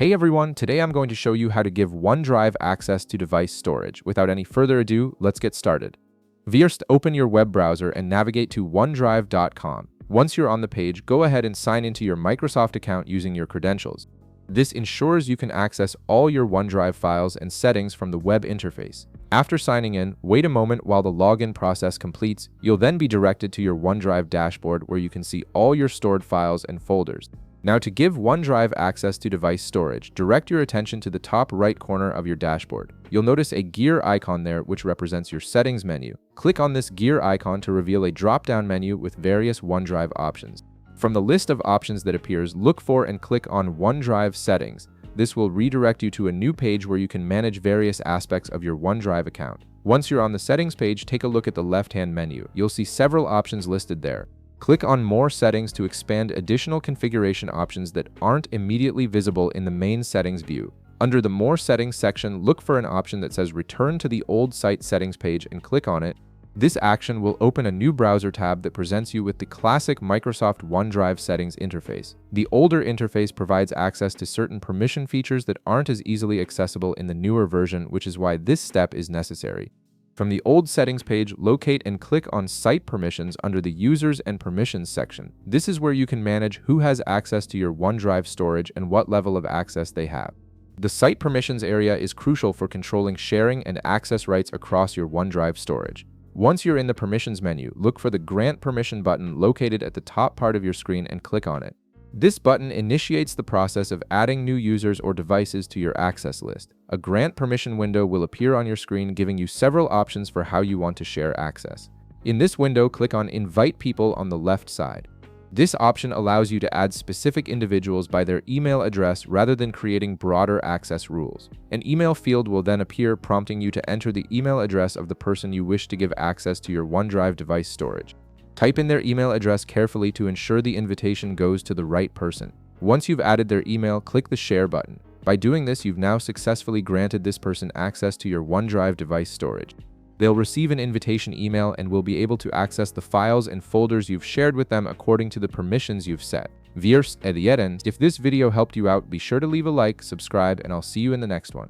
Hey everyone, today I'm going to show you how to give OneDrive access to device storage. Without any further ado, let's get started. First, open your web browser and navigate to onedrive.com. Once you're on the page, go ahead and sign into your Microsoft account using your credentials. This ensures you can access all your OneDrive files and settings from the web interface. After signing in, wait a moment while the login process completes. You'll then be directed to your OneDrive dashboard where you can see all your stored files and folders. Now, to give OneDrive access to device storage, direct your attention to the top right corner of your dashboard. You'll notice a gear icon there which represents your settings menu. Click on this gear icon to reveal a drop-down menu with various OneDrive options. From the list of options that appears, look for and click on OneDrive Settings. This will redirect you to a new page where you can manage various aspects of your OneDrive account. Once you're on the settings page, take a look at the left-hand menu. You'll see several options listed there. Click on More Settings to expand additional configuration options that aren't immediately visible in the main settings view. Under the More Settings section, look for an option that says Return to the old site settings page and click on it. This action will open a new browser tab that presents you with the classic Microsoft OneDrive settings interface. The older interface provides access to certain permission features that aren't as easily accessible in the newer version, which is why this step is necessary. From the old settings page, locate and click on Site Permissions under the Users and Permissions section. This is where you can manage who has access to your OneDrive storage and what level of access they have. The Site Permissions area is crucial for controlling sharing and access rights across your OneDrive storage. Once you're in the Permissions menu, look for the Grant Permission button located at the top part of your screen and click on it. This button initiates the process of adding new users or devices to your access list. A grant permission window will appear on your screen, giving you several options for how you want to share access. In this window, click on Invite People on the left side. This option allows you to add specific individuals by their email address rather than creating broader access rules. An email field will then appear, prompting you to enter the email address of the person you wish to give access to your OneDrive device storage. Type in their email address carefully to ensure the invitation goes to the right person. Once you've added their email, click the Share button. By doing this, you've now successfully granted this person access to your OneDrive device storage. They'll receive an invitation email and will be able to access the files and folders you've shared with them according to the permissions you've set. If this video helped you out, be sure to leave a like, subscribe, and I'll see you in the next one.